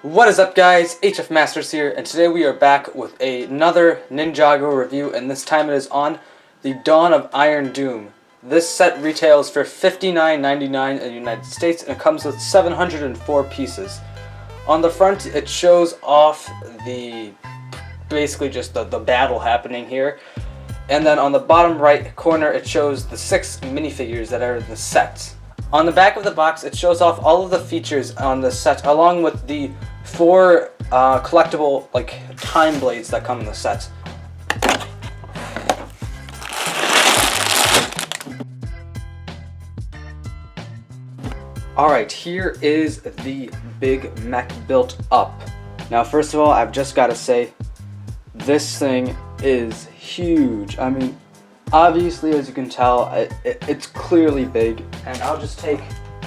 What is up, guys? Hfmasters here, and today we are back with another Ninjago review, and this time it is on the Dawn of Iron Doom. This set retails for $59.99 in the United States, and it comes with 704 pieces. On the front, it shows off basically just the battle happening here, and then on the bottom right corner, it shows the 6 minifigures that are in the set. On the back of the box, it shows off all of the features on the set, along with the 4 collectible time blades that come in the set. Alright, here is the big mech built up. Now, first of all, I've just got to say, this thing is huge. I mean, obviously, as you can tell, it's clearly big, and I'll just take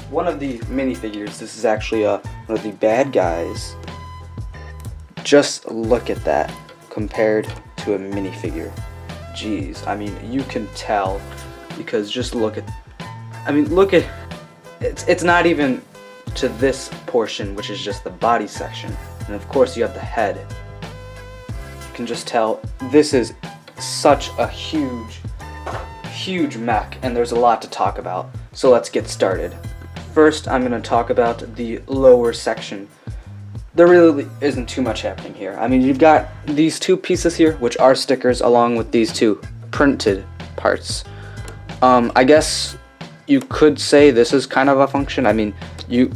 one of the minifigures. This is actually one of the bad guys. Just look at that compared to a minifigure. Jeez, I mean, you can tell because just look at. I mean, look at. It's not even to this portion, which is just the body section, and of course you have the head. You can just tell this is such a huge mech, and there's a lot to talk about. So let's get started. First, I'm going to talk about the lower section. There really isn't too much happening here. I mean, you've got these 2 pieces here, which are stickers, along with these 2 printed parts. I guess you could say this is kind of a function. I mean, you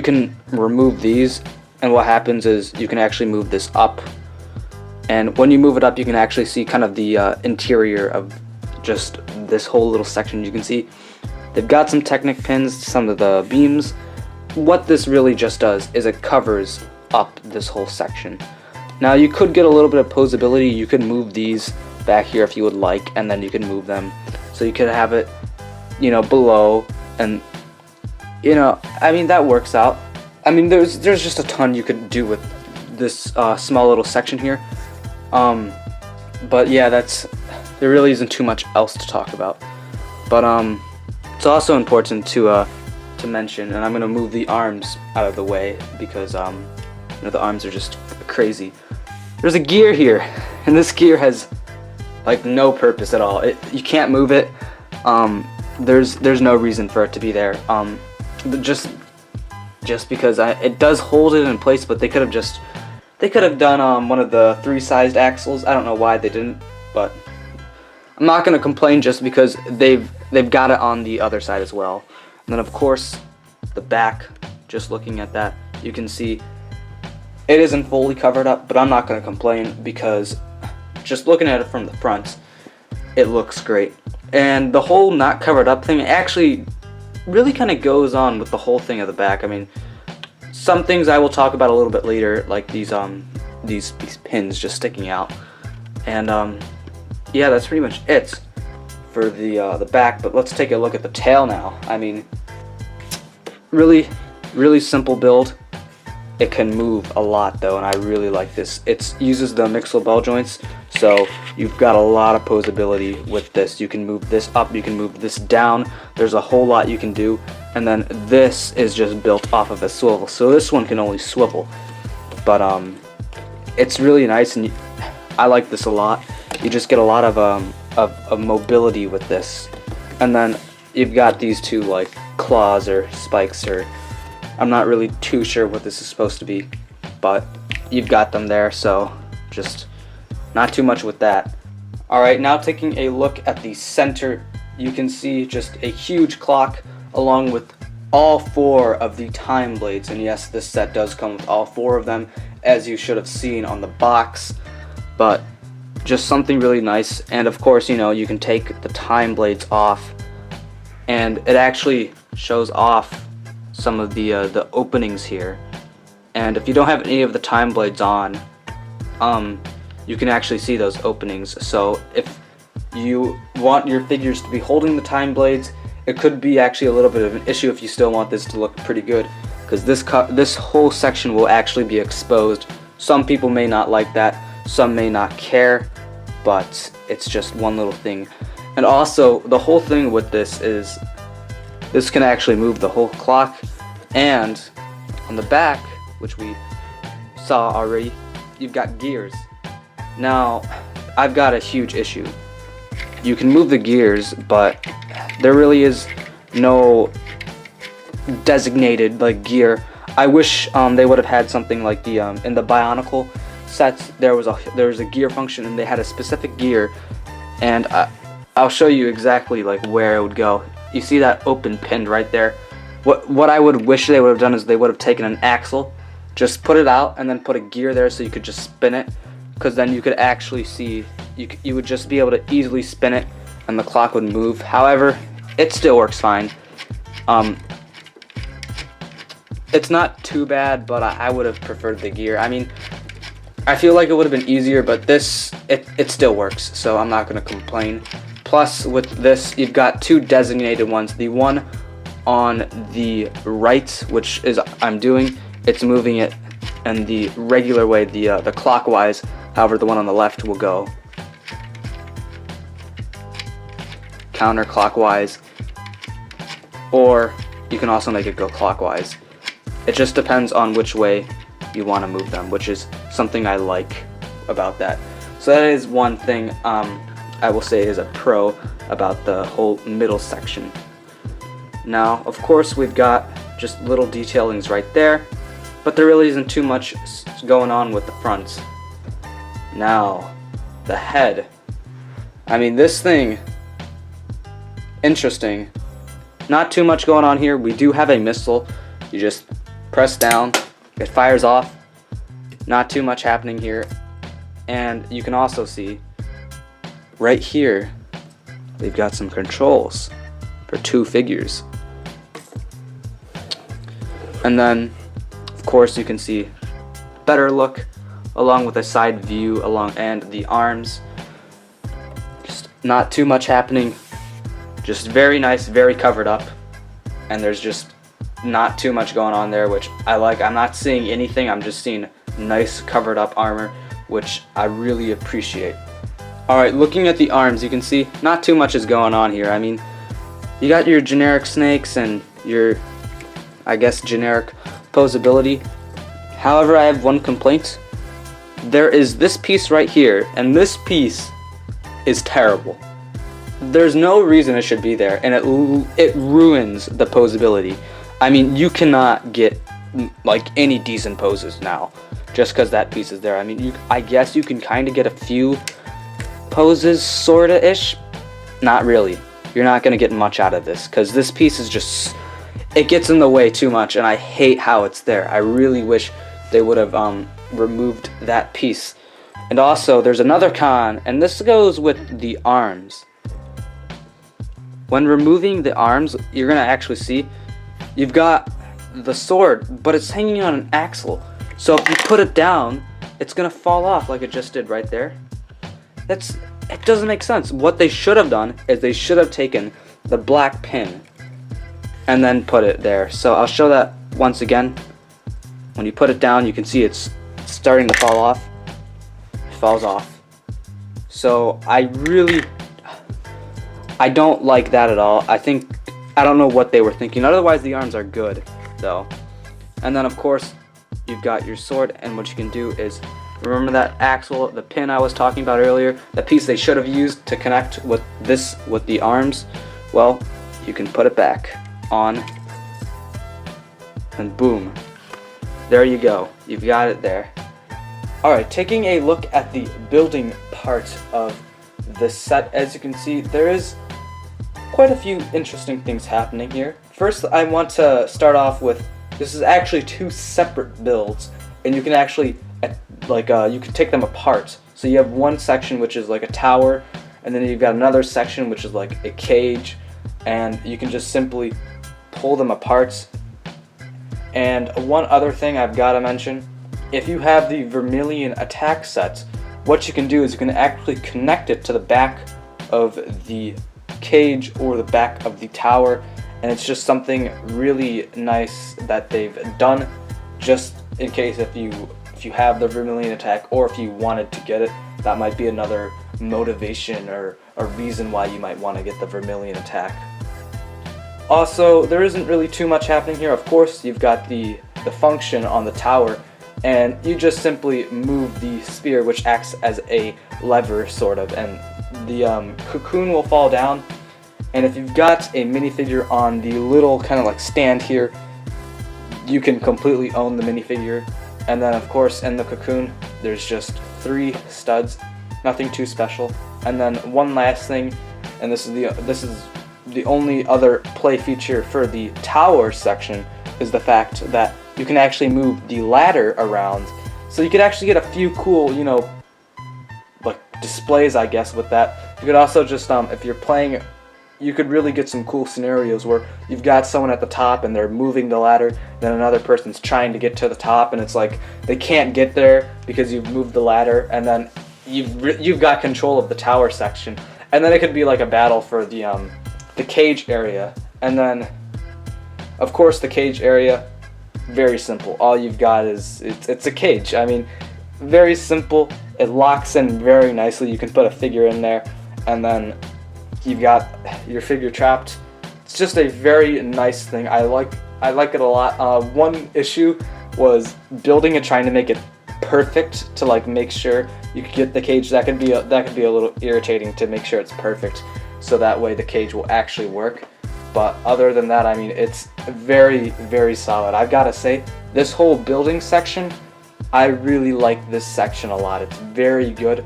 can remove these, and what happens is you can actually move this up. And when you move it up, you can actually see kind of the interior of just this whole little section. You can see they've got some Technic pins, some of the beams. What this really just does is it covers up this whole section. Now, you could get a little bit of posability. You could move these back here if you would like, and then you can move them. So you could have it, below, and, I mean, that works out. I mean, there's just a ton you could do with this small little section here. But yeah, there really isn't too much else to talk about. But it's also important to mention, and I'm gonna move the arms out of the way because the arms are just crazy. There's a gear here, and this gear has no purpose at all. You can't move it. There's no reason for it to be there. Just because it does hold it in place, but they could have done one of the 3-sized axles. I don't know why they didn't, but I'm not gonna complain just because they've got it on the other side as well. And then of course the back, just looking at that, you can see it isn't fully covered up, but I'm not gonna complain because just looking at it from the front, it looks great. And the whole not covered up thing actually really kind of goes on with the whole thing at the back. I mean, some things I will talk about a little bit later, like these pins just sticking out. And yeah, that's pretty much it for the back. But let's take a look at the tail now. I mean, really simple build. It can move a lot though, and I really like this. It uses the mixel bell joints, so you've got a lot of posability with this. You can move this up, you can move this down. There's a whole lot you can do. And then this is just built off of a swivel, so this one can only swivel. But it's really nice, and I like this a lot. You just get a lot of mobility with this. And then you've got these 2 claws or spikes, or I'm not really too sure what this is supposed to be, but you've got them there, so just not too much with that. Alright, now taking a look at the center, you can see just a huge clock along with all 4 of the time blades. And yes, this set does come with all 4 of them, as you should have seen on the box, but just something really nice. And of course, you can take the time blades off, and it actually shows off some of the openings here. And if you don't have any of the time blades on, you can actually see those openings. So if you want your figures to be holding the time blades, it could be actually a little bit of an issue if you still want this to look pretty good, because this whole section will actually be exposed. Some people may not like that, some may not care, but it's just one little thing. And also, the whole thing with this is this can actually move the whole clock, and on the back, which we saw already, you've got gears. Now, I've got a huge issue. You can move the gears, but there really is no designated like gear. I wish they would have had something like the in the Bionicle sets. There was a gear function, and they had a specific gear, and I'll show you exactly like where it would go. You see that open pin right there? What I would wish they would have done is they would have taken an axle, just put it out, and then put a gear there so you could just spin it, because then you could actually see, you would just be able to easily spin it and the clock would move. However, it still works fine. It's not too bad, but I would have preferred the gear. I mean, I feel like it would have been easier, but this, it still works, so I'm not going to complain. Plus, with this, you've got two designated ones. The one on the right, which is I'm doing, it's moving it in the regular way, the clockwise. However, the one on the left will go counterclockwise, or you can also make it go clockwise. It just depends on which way you want to move them, which is something I like about that. So that is one thing I will say is a pro about the whole middle section. Now, of course, we've got just little detailings right there, but there really isn't too much going on with the fronts. Now, the head. I mean, this thing, interesting. Not too much going on here. We do have a missile. You just press down, it fires off. Not too much happening here. And you can also see right here, they've got some controls for two figures. And then, of course, you can see better look along with a side view and the arms. Just not too much happening. Just very nice, very covered up. And there's just not too much going on there, which I like. I'm not seeing anything, I'm just seeing nice covered up armor, which I really appreciate. Alright, looking at the arms, you can see not too much is going on here. I mean, you got your generic snakes and your, I guess, generic posability. However, I have one complaint. There is this piece right here, and this piece is terrible. There's no reason it should be there, and it ruins the posability. I mean, you cannot get like any decent poses now just because that piece is there. I mean, I guess you can kind of get a few poses, sorta-ish. Not really. You're not going to get much out of this because this piece is just, it gets in the way too much, and I hate how it's there. I really wish they would have removed that piece. And also, there's another con, and this goes with the arms. When removing the arms, you're going to actually see you've got the sword, but it's hanging on an axle. So if you put it down, it's going to fall off like it just did right there. It doesn't make sense. What they should have done is they should have taken the black pin and then put it there. So I'll show that once again. When you put it down, you can see it's starting to fall off. It falls off. So I don't like that at all. I don't know what they were thinking. Otherwise, the arms are good, though. And then, of course, you've got your sword, and what you can do is, remember that axle, the pin I was talking about earlier, the piece they should have used to connect with the arms? Well, you can put it back on, and boom. There you go. You've got it there. Alright, taking a look at the building part of this set, as you can see, there is quite a few interesting things happening here. First, I want to start off with, this is actually two separate builds, and you can actually, you can take them apart. So you have one section which is like a tower, and then you've got another section which is like a cage, and you can just simply pull them apart. And one other thing I've got to mention, if you have the Vermilion attack set, what you can do is you can actually connect it to the back of the cage or the back of the tower, and it's just something really nice that they've done, just in case if you have the Vermilion attack, or if you wanted to get it, that might be another motivation or a reason why you might want to get the Vermilion attack. Also, there isn't really too much happening here. Of course, you've got the function on the tower. and you just simply move the spear, which acts as a lever sort of, and the cocoon will fall down. And if you've got a minifigure on the little kind of like stand here, you can completely own the minifigure. And then of course in the cocoon there's just 3 studs, nothing too special. And then one last thing, and this is the only other play feature for the tower section, is the fact that you can actually move the ladder around. So you could actually get a few cool, you know, like displays, I guess, with that. You could also just if you're playing, you could really get some cool scenarios where you've got someone at the top and they're moving the ladder, then another person's trying to get to the top, and it's like they can't get there because you've moved the ladder, and then you've got control of the tower section. And then it could be like a battle for the cage area. And then of course the cage area, very simple. All you've got is it's a cage. I mean, very simple. It locks in very nicely. You can put a figure in there, and then you've got your figure trapped. It's just a very nice thing. I like it a lot. One issue was building it, trying to make it perfect to like make sure you could get the cage. That could be a little irritating to make sure it's perfect, so that way the cage will actually work. But other than that, I mean, it's very, very solid. I've got to say, this whole building section, I really like this section a lot. It's very good.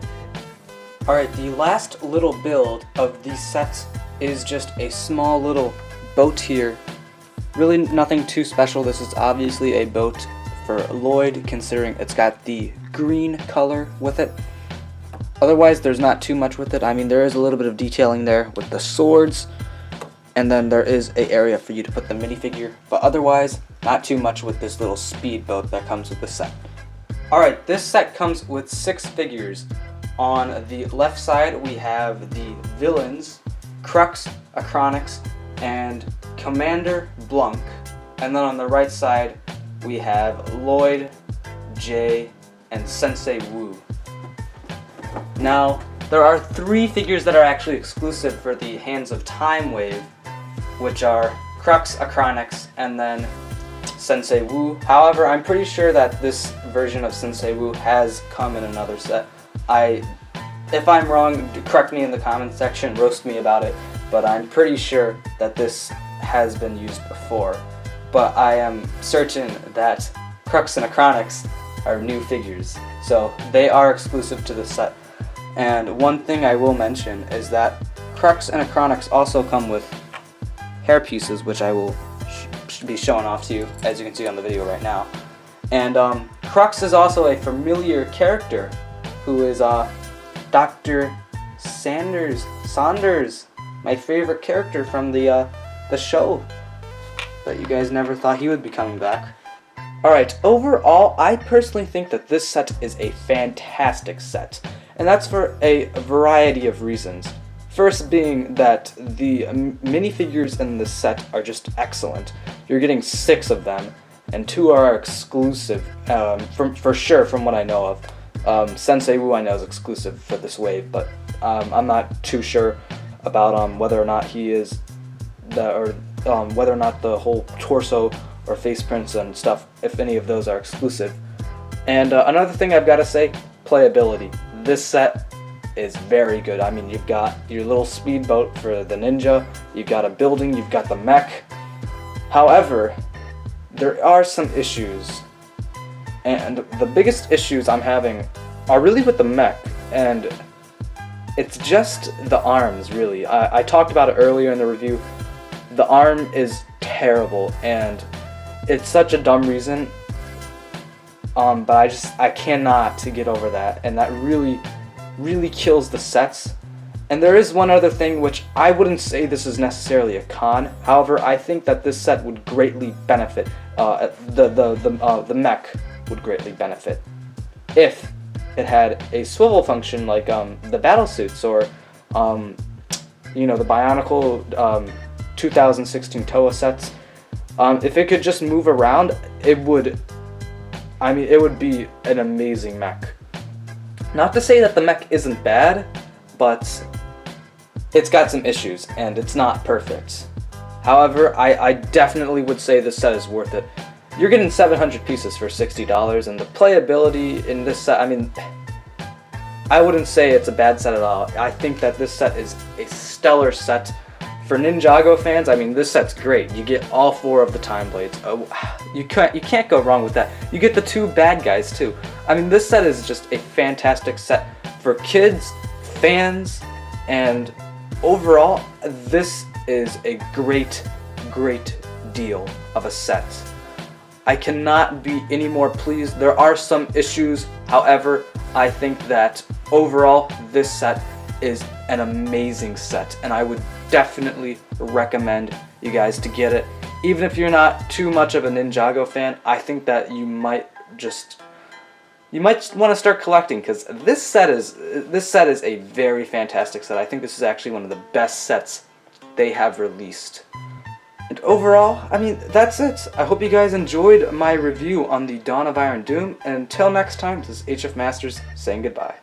Alright, the last little build of these sets is just a small little boat here. Really nothing too special. This is obviously a boat for Lloyd, considering it's got the green color with it. Otherwise, there's not too much with it. I mean, there is a little bit of detailing there with the swords, and then there is an area for you to put the minifigure, but otherwise, not too much with this little speedboat that comes with the set. Alright, this set comes with 6 figures. On the left side, we have the villains, Crux, Acronix, and Commander Blunk. And then on the right side, we have Lloyd, Jay, and Sensei Wu. Now, there are 3 figures that are actually exclusive for the Hands of Time wave, which are Crux, Acronix, and then Sensei Wu. However, I'm pretty sure that this version of Sensei Wu has come in another set. If I'm wrong, correct me in the comments section, roast me about it, but I'm pretty sure that this has been used before. But I am certain that Crux and Acronix are new figures, so they are exclusive to the set. And one thing I will mention is that Crux and Acronix also come with hair pieces, which I will be showing off to you, as you can see on the video right now. And Crux is also a familiar character, who is Dr. Saunders, my favorite character from the show. But you guys never thought he would be coming back. Alright, overall, I personally think that this set is a fantastic set, and that's for a variety of reasons. First being that the minifigures in this set are just excellent. You're getting 6 of them, and 2 are exclusive, for sure, from what I know of. Sensei Wu I know is exclusive for this wave, but I'm not too sure about whether or not he is, whether or not the whole torso or face prints and stuff, if any of those are exclusive. And another thing I've got to say, playability. This set is very good. I mean, you've got your little speedboat for the ninja, you've got a building, you've got the mech. However, there are some issues, and the biggest issues I'm having are really with the mech, and it's just the arms, really. I talked about it earlier in the review. The arm is terrible, and it's such a dumb reason, but I cannot get over that, and that really kills the sets. And there is one other thing, which I wouldn't say this is necessarily a con. However, I think that this set would greatly benefit. The mech would greatly benefit if it had a swivel function like the battle suits, or the Bionicle 2016 Toa sets. If it could just move around, it would be an amazing mech. Not to say that the mech isn't bad, but it's got some issues, and it's not perfect. However, I definitely would say this set is worth it. you're getting 700 pieces for $60, and the playability in this set, I mean, I wouldn't say it's a bad set at all. I think that this set is a stellar set. For Ninjago fans, I mean, this set's great. You get all 4 of the time blades. Oh, you can't go wrong with that. You get the 2 bad guys too. I mean, this set is just a fantastic set for kids, fans, and overall, this is a great deal of a set. I cannot be any more pleased. There are some issues, however, I think that overall, this set is an amazing set, and I would definitely recommend you guys to get it. Even if you're not too much of a Ninjago fan, I think that you might want to start collecting, because this set is a very fantastic set. I think this is actually one of the best sets they have released. And overall, I mean, that's it. I hope you guys enjoyed my review on the Dawn of Iron Doom, and until next time, this is Hfmasters saying goodbye.